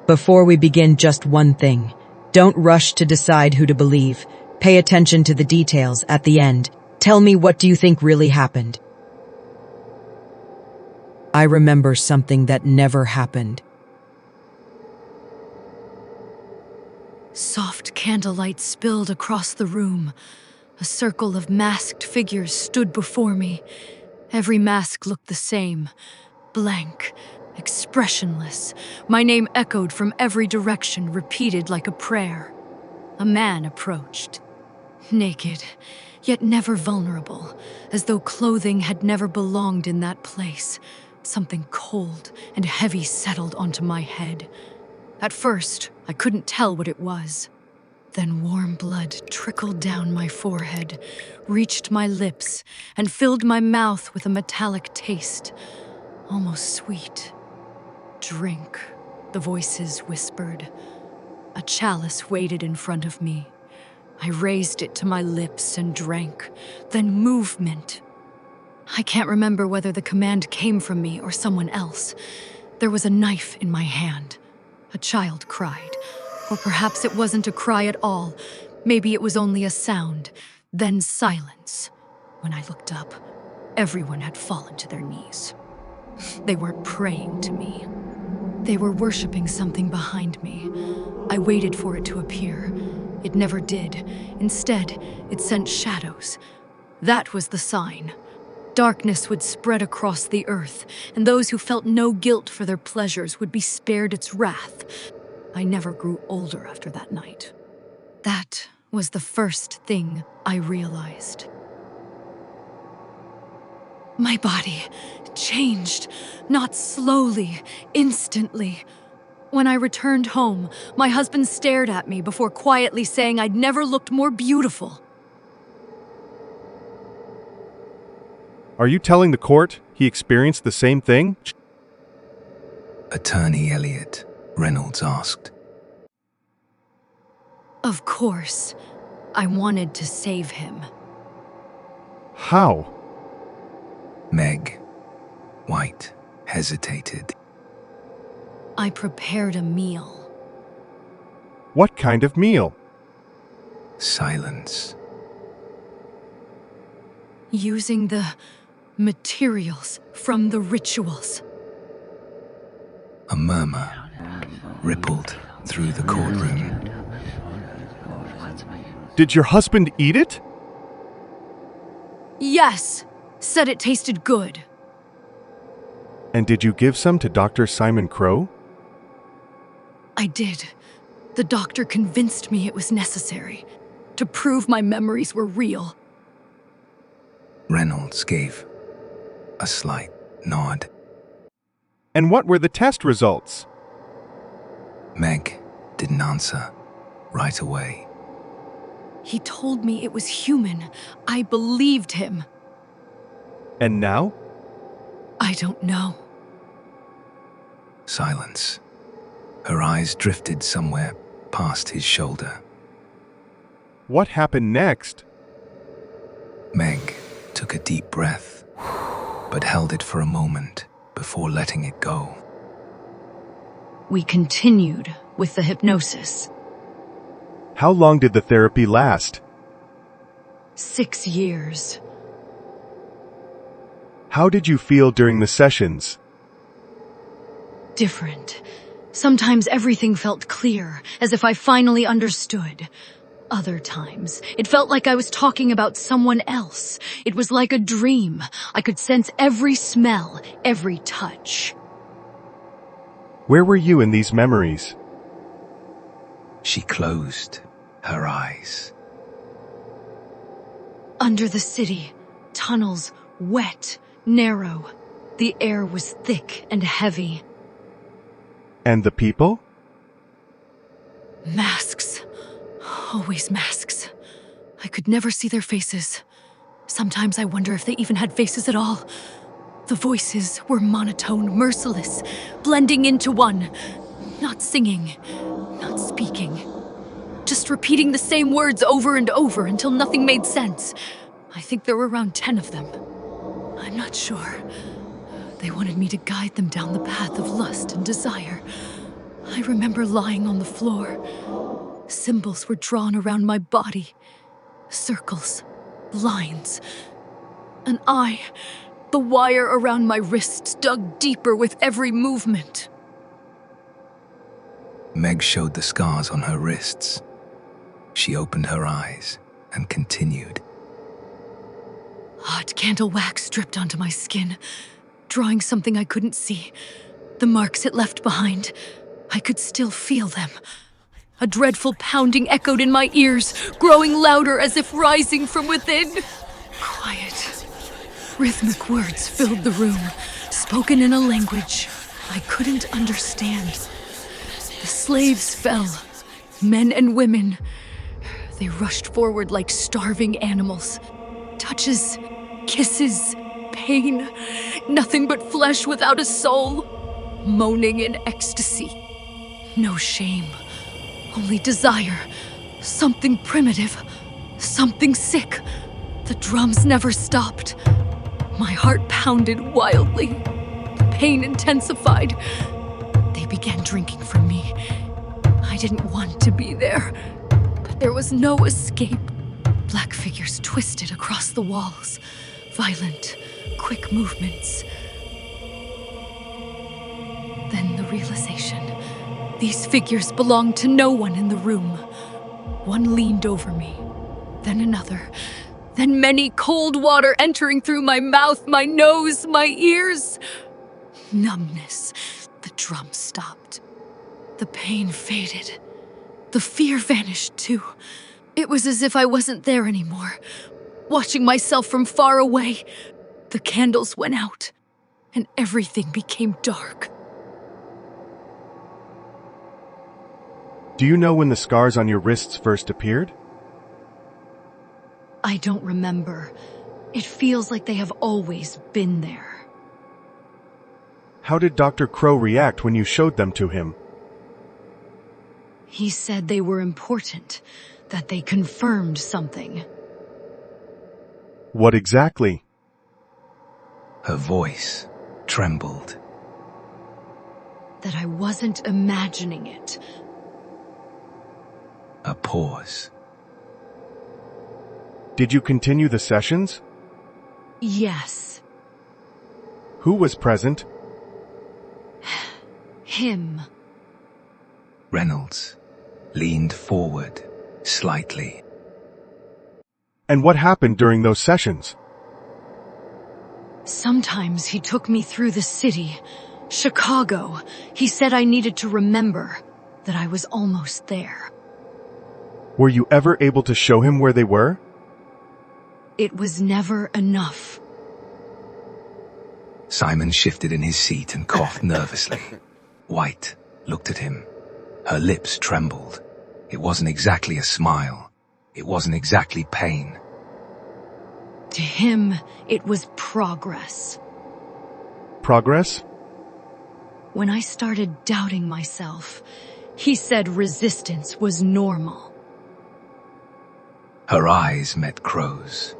Before we begin, just one thing. Don't rush to decide who to believe. Pay attention to the details at the end. Tell me, what do you think really happened? I remember something that never happened. Soft candlelight spilled across the room. A circle of masked figures stood before me. Every mask looked the same. Blank, expressionless. My name echoed from every direction, repeated like a prayer. A man approached. Naked, yet never vulnerable, as though clothing had never belonged in that place. Something cold and heavy settled onto my head. At first, I couldn't tell what it was. Then warm blood trickled down my forehead, reached my lips, and filled my mouth with a metallic taste, almost sweet. "Drink," the voices whispered. A chalice waited in front of me. I raised it to my lips and drank. Then movement. I can't remember whether the command came from me or someone else. There was a knife in my hand. A child cried. Or perhaps it wasn't a cry at all. Maybe it was only a sound. Then silence. When I looked up, everyone had fallen to their knees. They weren't praying to me. They were worshiping something behind me. I waited for it to appear. It never did. Instead, it sent shadows. That was the sign. Darkness would spread across the earth, and those who felt no guilt for their pleasures would be spared its wrath. I never grew older after that night. That was the first thing I realized. My body changed, not slowly, instantly. When I returned home, my husband stared at me before quietly saying I'd never looked more beautiful. Are you telling the court he experienced the same thing? Attorney Elliot, Reynolds asked. Of course, I wanted to save him. How? Meg White hesitated. I prepared a meal. What kind of meal? Silence. Using the materials from the rituals. A murmur rippled through the courtroom. Did your husband eat it? Yes, said it tasted good. And did you give some to Dr. Simon Crow? I did. The doctor convinced me it was necessary to prove my memories were real. Reynolds gave a slight nod. And what were the test results? Meg didn't answer right away. He told me it was human. I believed him. And now? I don't know. Silence. Her eyes drifted somewhere past his shoulder. What happened next? Meg took a deep breath, but held it for a moment before letting it go. We continued with the hypnosis. How long did the therapy last? 6 years. How did you feel during the sessions? Different. Sometimes everything felt clear, as if I finally understood. Other times, it felt like I was talking about someone else. It was like a dream. I could sense every smell, every touch. Where were you in these memories? She closed her eyes. Under the city, tunnels, wet, narrow. The air was thick and heavy. And the people? Masks. Always masks. I could never see their faces. Sometimes I wonder if they even had faces at all. The voices were monotone, merciless, blending into one. Not singing, not speaking. Just repeating the same words over and over until nothing made sense. I think there were around 10 of them. I'm not sure. They wanted me to guide them down the path of lust and desire. I remember lying on the floor. Symbols were drawn around my body. Circles, lines, an eye. The wire around my wrists dug deeper with every movement. Meg showed the scars on her wrists. She opened her eyes and continued. Hot candle wax dripped onto my skin, drawing something I couldn't see. The marks it left behind, I could still feel them. A dreadful pounding echoed in my ears, growing louder as if rising from within. Quiet. Rhythmic words filled the room, spoken in a language I couldn't understand. The slaves fell, men and women. They rushed forward like starving animals. Touches, kisses, pain, nothing but flesh without a soul, moaning in ecstasy. No shame, only desire, something primitive, something sick. The drums never stopped. My heart pounded wildly. The pain intensified. They began drinking from me. I didn't want to be there, but there was no escape. Black figures twisted across the walls. Violent, quick movements. Then the realization. These figures belonged to no one in the room. One leaned over me, then another, then many, cold water entering through my mouth, my nose, my ears. Numbness. The drum stopped. The pain faded. The fear vanished too. It was as if I wasn't there anymore, watching myself from far away. The candles went out, and everything became dark. Do you know when the scars on your wrists first appeared? I don't remember. It feels like they have always been there. How did Dr. Crow react when you showed them to him? He said they were important, that they confirmed something. What exactly? Her voice trembled. That I wasn't imagining it. A pause. Did you continue the sessions? Yes. Who was present? Him. Reynolds leaned forward slightly. And what happened during those sessions? Sometimes he took me through the city. Chicago. He said I needed to remember that I was almost there. Were you ever able to show him where they were? It was never enough. Simon shifted in his seat and coughed nervously. White looked at him. Her lips trembled. It wasn't exactly a smile. It wasn't exactly pain. To him, it was progress. Progress? When I started doubting myself, he said resistance was normal. Her eyes met Crow's.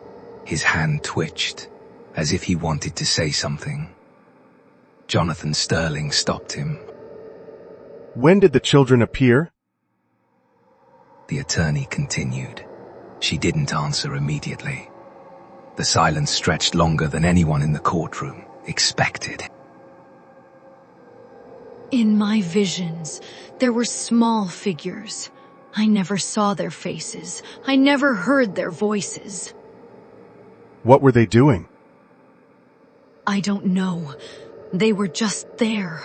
His hand twitched, as if he wanted to say something. Jonathan Sterling stopped him. When did the children appear? The attorney continued. She didn't answer immediately. The silence stretched longer than anyone in the courtroom expected. In my visions, there were small figures. I never saw their faces. I never heard their voices. What were they doing? I don't know. They were just there.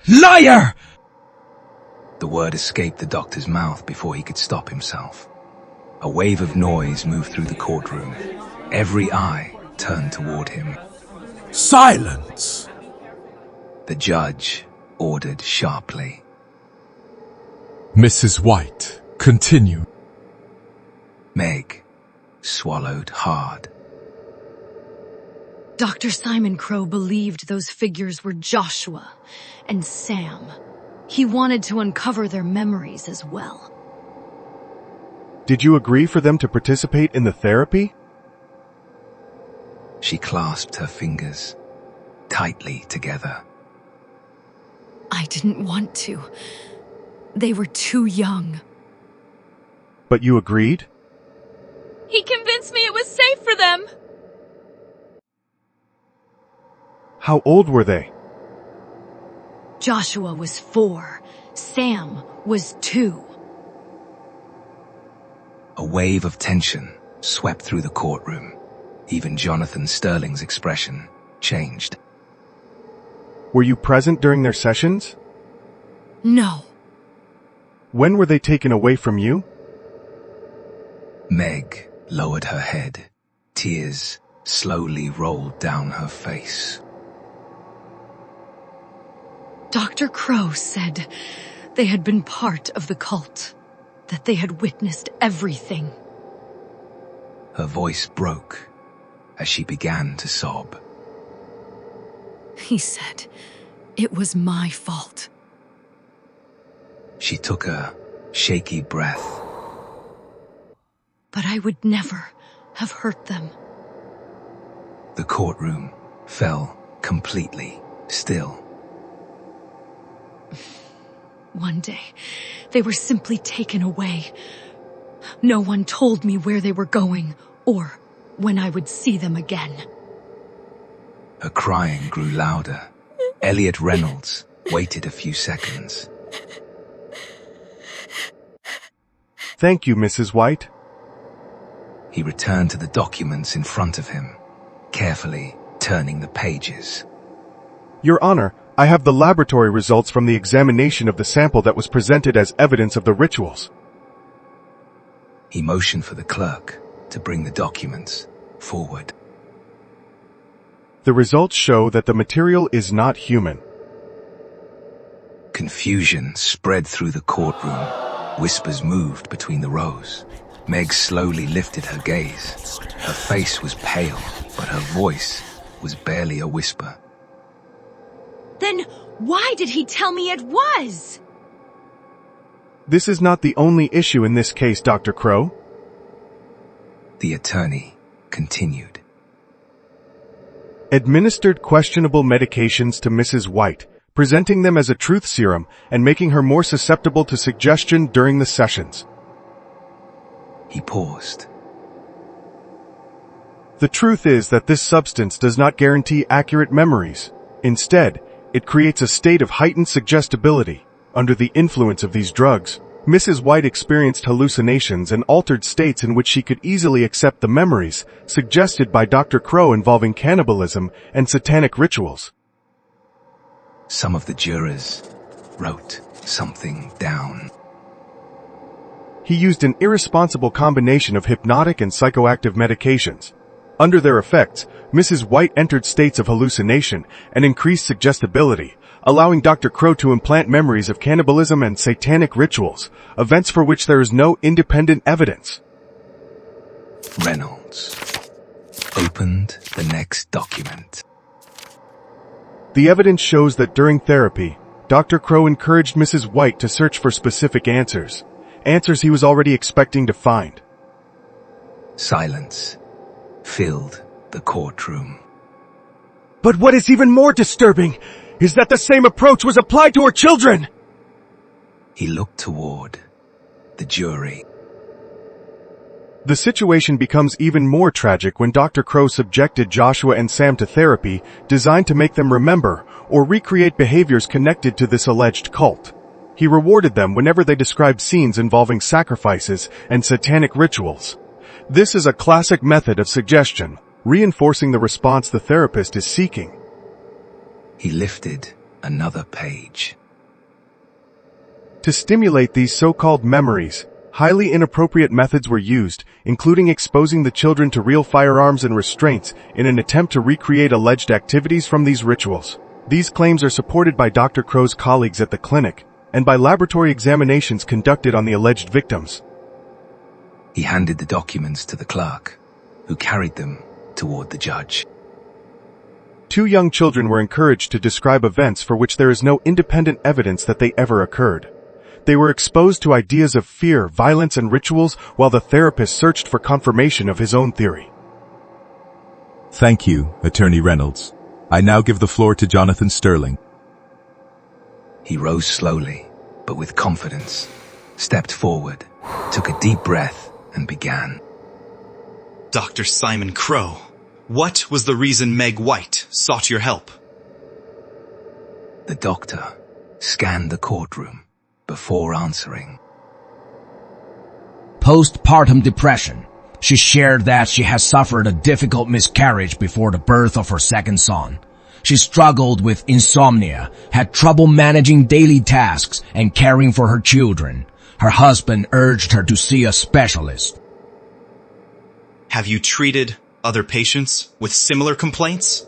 Liar! The word escaped the doctor's mouth before he could stop himself. A wave of noise moved through the courtroom. Every eye turned toward him. Silence! The judge ordered sharply. Mrs. White, continue. Meg swallowed hard. Dr. Simon Crow believed those figures were Joshua and Sam. He wanted to uncover their memories as well. Did you agree for them to participate in the therapy? She clasped her fingers tightly together. I didn't want to. They were too young. But you agreed? He convinced me it was safe for them. How old were they? Joshua was 4. Sam was 2. A wave of tension swept through the courtroom. Even Jonathan Sterling's expression changed. Were you present during their sessions? No. When were they taken away from you? Meg lowered her head. Tears slowly rolled down her face. Dr. Crow said they had been part of the cult, that they had witnessed everything. Her voice broke as she began to sob. He said it was my fault. She took a shaky breath. But I would never have hurt them. The courtroom fell completely still. One day, they were simply taken away. No one told me where they were going or when I would see them again. Her crying grew louder. Elliot Reynolds waited a few seconds. Thank you, Mrs. White. He returned to the documents in front of him, carefully turning the pages. Your Honor, I have the laboratory results from the examination of the sample that was presented as evidence of the rituals. He motioned for the clerk to bring the documents forward. The results show that the material is not human. Confusion spread through the courtroom. Whispers moved between the rows. Meg slowly lifted her gaze. Her face was pale, but her voice was barely a whisper. Then why did he tell me it was? This is not the only issue in this case, Dr. Crow. The attorney continued. Administered questionable medications to Mrs. White, presenting them as a truth serum and making her more susceptible to suggestion during the sessions. He paused. The truth is that this substance does not guarantee accurate memories. Instead, it creates a state of heightened suggestibility. Under the influence of these drugs, Mrs. White experienced hallucinations and altered states in which she could easily accept the memories suggested by Dr. Crow involving cannibalism and satanic rituals. Some of the jurors wrote something down. He used an irresponsible combination of hypnotic and psychoactive medications. Under their effects, Mrs. White entered states of hallucination and increased suggestibility, allowing Dr. Crow to implant memories of cannibalism and satanic rituals, events for which there is no independent evidence. Reynolds opened the next document. The evidence shows that during therapy, Dr. Crow encouraged Mrs. White to search for specific answers he was already expecting to find. Silence filled the courtroom. But what is even more disturbing is that the same approach was applied to her children! He looked toward the jury. The situation becomes even more tragic when Dr. Crow subjected Joshua and Sam to therapy designed to make them remember or recreate behaviors connected to this alleged cult. He rewarded them whenever they described scenes involving sacrifices and satanic rituals. This is a classic method of suggestion, reinforcing the response the therapist is seeking. He lifted another page. To stimulate these so-called memories, highly inappropriate methods were used, including exposing the children to real firearms and restraints in an attempt to recreate alleged activities from these rituals. These claims are supported by Dr. Crow's colleagues at the clinic and by laboratory examinations conducted on the alleged victims. He handed the documents to the clerk, who carried them toward the judge. 2 young children were encouraged to describe events for which there is no independent evidence that they ever occurred. They were exposed to ideas of fear, violence, and rituals while the therapist searched for confirmation of his own theory. Thank you, Attorney Reynolds. I now give the floor to Jonathan Sterling. He rose slowly, but with confidence, stepped forward, took a deep breath, and began. Dr. Simon Crow, what was the reason Meg White sought your help? The doctor scanned the courtroom before answering. Postpartum depression. She shared that she has suffered a difficult miscarriage before the birth of her second son. She struggled with insomnia, had trouble managing daily tasks and caring for her children. Her husband urged her to see a specialist. Have you treated other patients with similar complaints?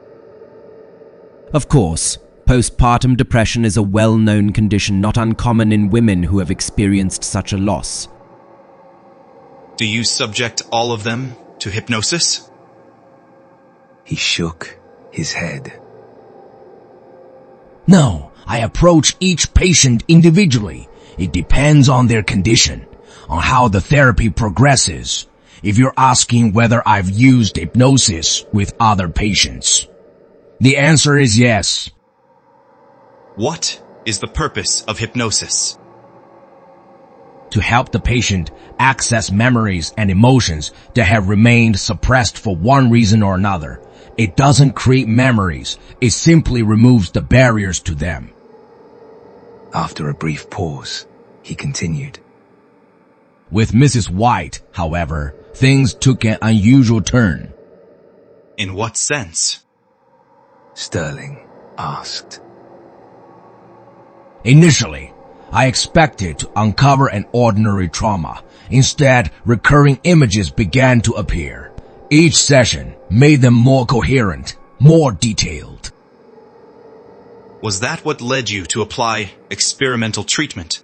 Of course, postpartum depression is a well-known condition not uncommon in women who have experienced such a loss. Do you subject all of them to hypnosis? He shook his head. No, I approach each patient individually. It depends on their condition, on how the therapy progresses. If you're asking whether I've used hypnosis with other patients, the answer is yes. What is the purpose of hypnosis? To help the patient access memories and emotions that have remained suppressed for one reason or another. It doesn't create memories, it simply removes the barriers to them. After a brief pause, he continued. With Mrs. White, however, things took an unusual turn. In what sense? Sterling asked. Initially, I expected to uncover an ordinary trauma. Instead, recurring images began to appear. Each session made them more coherent, more detailed. Was that what led you to apply experimental treatment?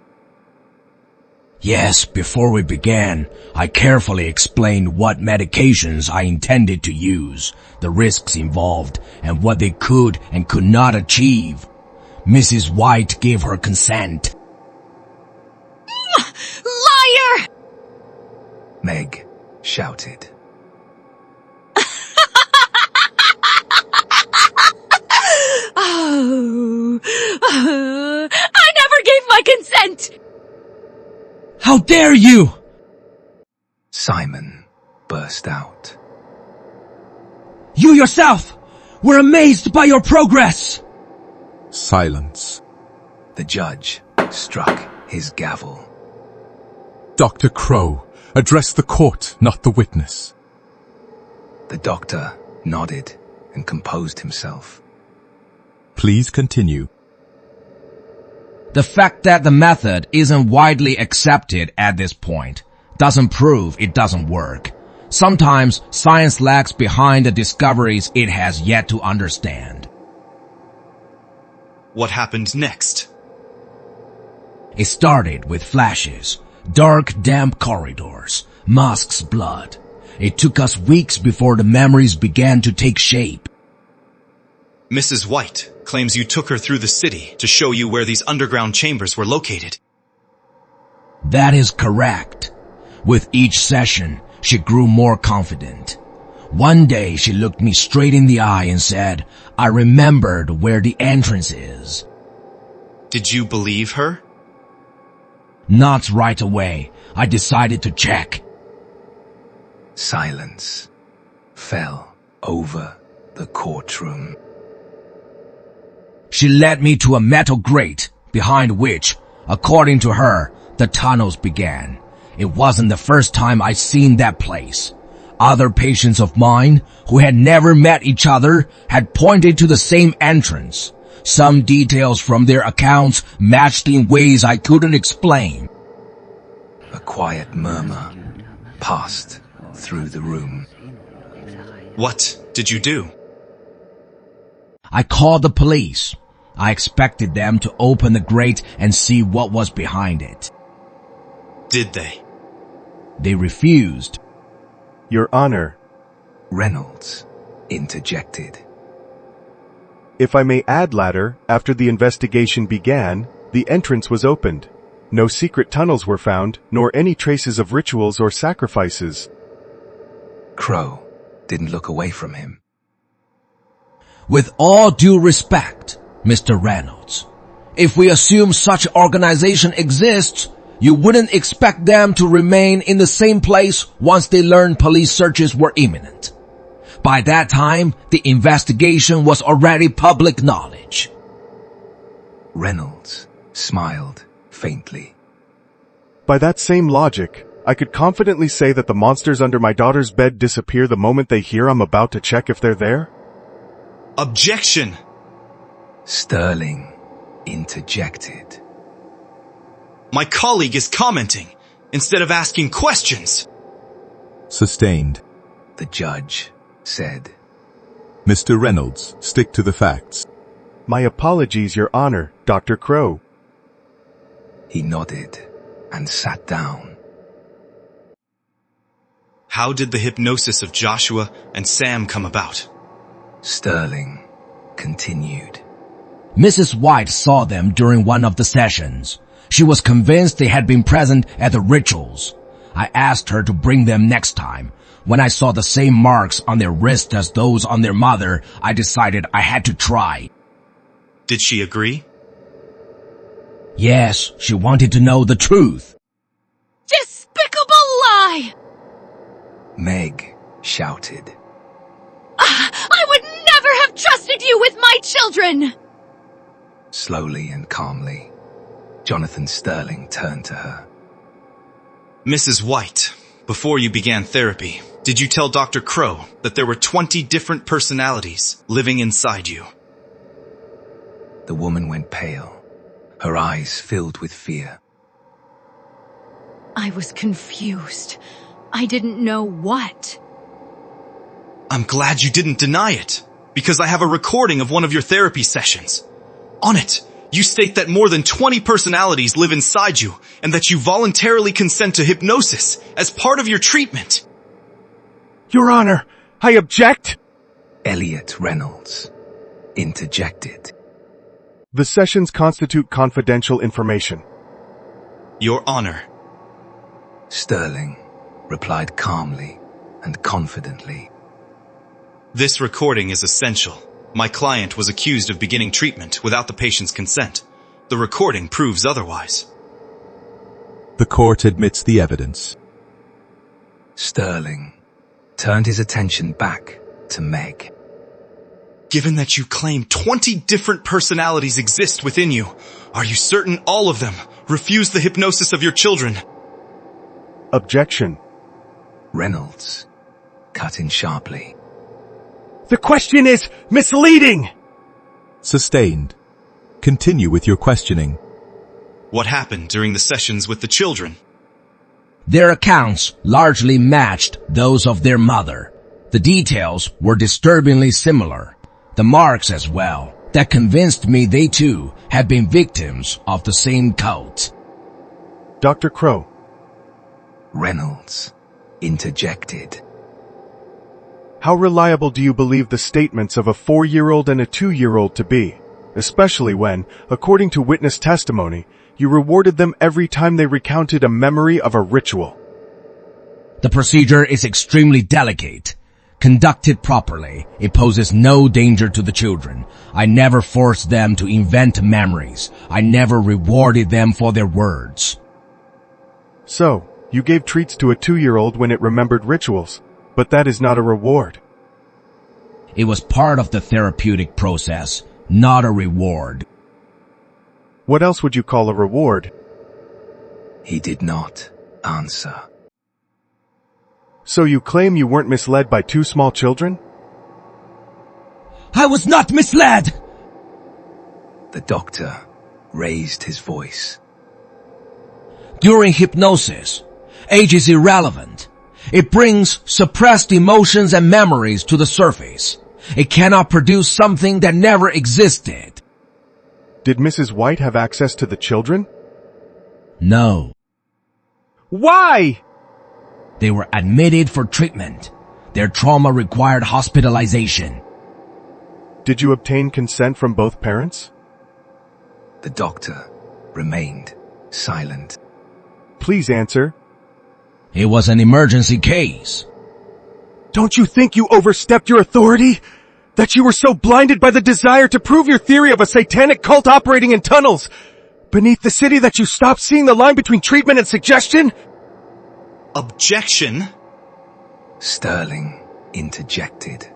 Yes, before we began, I carefully explained what medications I intended to use, the risks involved, and what they could and could not achieve. Mrs. White gave her consent. Liar! Meg shouted. I never gave my consent! How dare you! Simon burst out. You yourself were amazed by your progress! Silence. The judge struck his gavel. Dr. Crow, address the court, not the witness. The doctor nodded and composed himself. Please continue. The fact that the method isn't widely accepted at this point doesn't prove it doesn't work. Sometimes science lags behind the discoveries it has yet to understand. What happened next? It started with flashes, dark, damp corridors, Musk's blood. It took us weeks before the memories began to take shape. Mrs. White claims you took her through the city to show you where these underground chambers were located. That is correct. With each session, she grew more confident. One day she looked me straight in the eye and said, I remembered where the entrance is. Did you believe her? Not right away. I decided to check. Silence fell over the courtroom. She led me to a metal grate, behind which, according to her, the tunnels began. It wasn't the first time I'd seen that place. Other patients of mine, who had never met each other, had pointed to the same entrance. Some details from their accounts matched in ways I couldn't explain. A quiet murmur passed through the room. What did you do? I called the police. I expected them to open the grate and see what was behind it. Did they? They refused. Your Honor, Reynolds interjected. if I may add, latter, after the investigation began, the entrance was opened. No secret tunnels were found, nor any traces of rituals or sacrifices. Crow didn't look away from him. With all due respect, Mr. Reynolds, If we assume such organization exists, you wouldn't expect them to remain in the same place once they learned police searches were imminent. By that time, the investigation was already public knowledge. Reynolds smiled faintly. By that same logic, I could confidently say that the monsters under my daughter's bed disappear the moment they hear I'm about to check if they're there? Objection! Sterling interjected. My colleague is commenting instead of asking questions. Sustained. The judge said. Mr. Reynolds, stick to the facts. My apologies, Your Honor, Dr. Crow. He nodded and sat down. How did the hypnosis of Joshua and Sam come about? Sterling continued. Mrs. White saw them during one of the sessions. She was convinced they had been present at the rituals. I asked her to bring them next time. When I saw the same marks on their wrist as those on their mother, I decided I had to try. Did she agree? Yes, she wanted to know the truth. Despicable lie! Meg shouted. I would never have trusted you with my children! Slowly and calmly, Jonathan Sterling turned to her. Mrs. White, before you began therapy, did you tell Dr. Crow that there were 20 different personalities living inside you? The woman went pale, her eyes filled with fear. I was confused. I didn't know what. I'm glad you didn't deny it, because I have a recording of one of your therapy sessions. On it, you state that more than 20 personalities live inside you, and that you voluntarily consent to hypnosis as part of your treatment. Your Honor, I object! Elliot Reynolds interjected. The sessions constitute confidential information. Your Honor. Sterling replied calmly and confidently. This recording is essential. My client was accused of beginning treatment without the patient's consent. The recording proves otherwise. The court admits the evidence. Sterling turned his attention back to Meg. Given that you claim 20 different personalities exist within you, are you certain all of them refuse the hypnosis of your children? Objection. Reynolds cut in sharply. The question is misleading! Sustained. Continue with your questioning. What happened during the sessions with the children? Their accounts largely matched those of their mother. The details were disturbingly similar. The marks as well. That convinced me they too had been victims of the same cult. Dr. Crow. Reynolds interjected. How reliable do you believe the statements of a 4-year-old and a 2-year-old to be, especially when, according to witness testimony, you rewarded them every time they recounted a memory of a ritual? The procedure is extremely delicate. Conducted properly, it poses no danger to the children. I never forced them to invent memories. I never rewarded them for their words. So, you gave treats to a 2-year-old when it remembered rituals, but that is not a reward. It was part of the therapeutic process, not a reward. What else would you call a reward? He did not answer. So you claim you weren't misled by 2 small children? I was not misled! The doctor raised his voice. During hypnosis, age is irrelevant. It brings suppressed emotions and memories to the surface. It cannot produce something that never existed. Did Mrs. White have access to the children? No. Why? They were admitted for treatment. Their trauma required hospitalization. Did you obtain consent from both parents? The doctor remained silent. Please answer. It was an emergency case. Don't you think you overstepped your authority? That you were so blinded by the desire to prove your theory of a satanic cult operating in tunnels beneath the city that you stopped seeing the line between treatment and suggestion? Objection? Sterling interjected.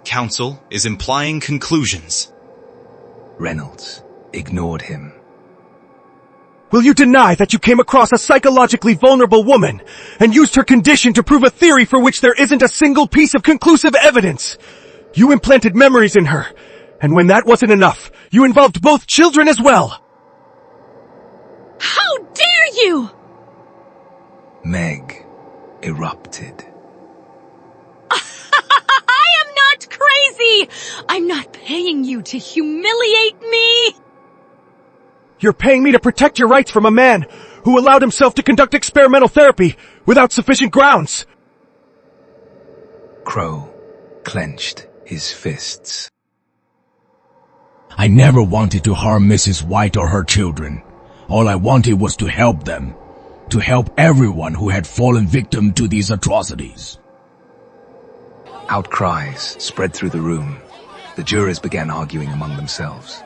Counsel is implying conclusions. Reynolds ignored him. Will you deny that you came across a psychologically vulnerable woman and used her condition to prove a theory for which there isn't a single piece of conclusive evidence? You implanted memories in her, and when that wasn't enough, you involved both children as well. How dare you! Meg erupted. I am not crazy! I'm not paying you to humiliate me! You're paying me to protect your rights from a man who allowed himself to conduct experimental therapy without sufficient grounds. Crow clenched his fists. I never wanted to harm Mrs. White or her children. All I wanted was to help them. To help everyone who had fallen victim to these atrocities. Outcries spread through the room. The jurors began arguing among themselves.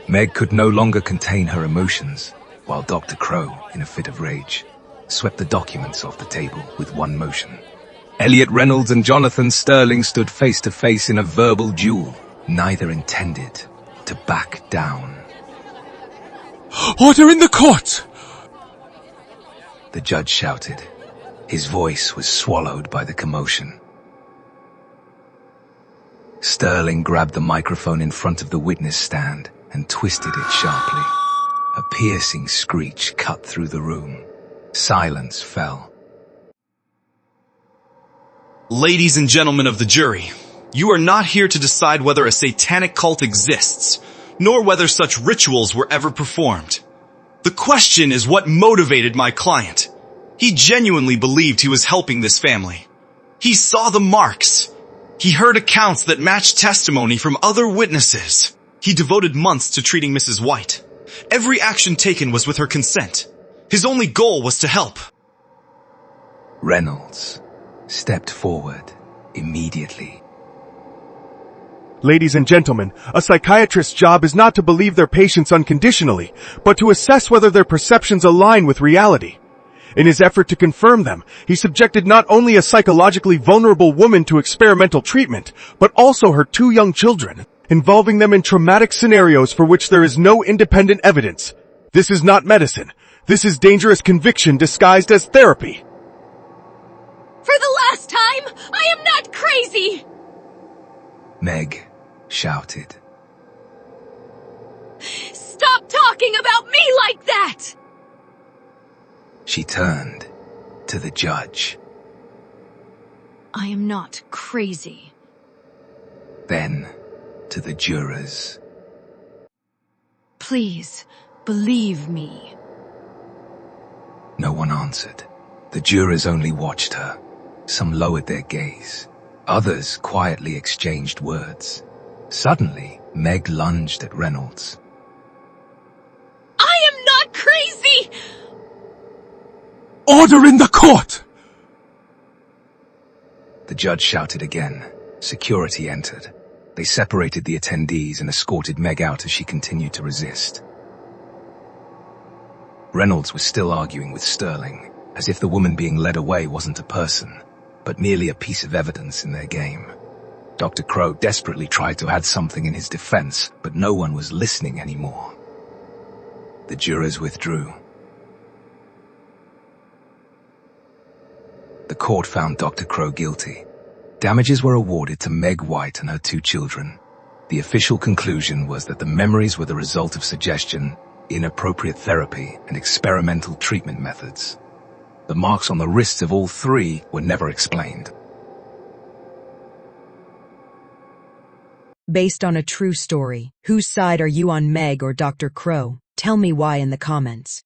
Meg could no longer contain her emotions, while Dr. Crow, in a fit of rage, swept the documents off the table with one motion. Elliot Reynolds and Jonathan Sterling stood face to face in a verbal duel. Neither intended to back down. Order in the court! The judge shouted. His voice was swallowed by the commotion. Sterling grabbed the microphone in front of the witness stand and twisted it sharply. A piercing screech cut through the room. Silence fell. Ladies and gentlemen of the jury, you are not here to decide whether a satanic cult exists, nor whether such rituals were ever performed. The question is what motivated my client. He genuinely believed he was helping this family. He saw the marks. He heard accounts that matched testimony from other witnesses. He devoted months to treating Mrs. White. Every action taken was with her consent. His only goal was to help. Reynolds stepped forward immediately. Ladies and gentlemen, a psychiatrist's job is not to believe their patients unconditionally, but to assess whether their perceptions align with reality. In his effort to confirm them, he subjected not only a psychologically vulnerable woman to experimental treatment, but also her 2 young children, involving them in traumatic scenarios for which there is no independent evidence. This is not medicine. This is dangerous conviction disguised as therapy. For the last time, I am not crazy! Meg shouted. Stop talking about me like that! She turned to the judge. I am not crazy. Then to the jurors. Please, believe me. No one answered. The jurors only watched her. Some lowered their gaze. Others quietly exchanged words. Suddenly, Meg lunged at Reynolds. I am not crazy! Order in the court! The judge shouted again. Security entered. They separated the attendees and escorted Meg out as she continued to resist. Reynolds was still arguing with Sterling, as if the woman being led away wasn't a person, but merely a piece of evidence in their game. Dr. Crow desperately tried to add something in his defense, but no one was listening anymore. The jurors withdrew. The court found Dr. Crow guilty. Damages were awarded to Meg White and her 2 children. The official conclusion was that the memories were the result of suggestion, inappropriate therapy, and experimental treatment methods. The marks on the wrists of all 3 were never explained. Based on a true story, whose side are you on, Meg or Dr. Crow? Tell me why in the comments.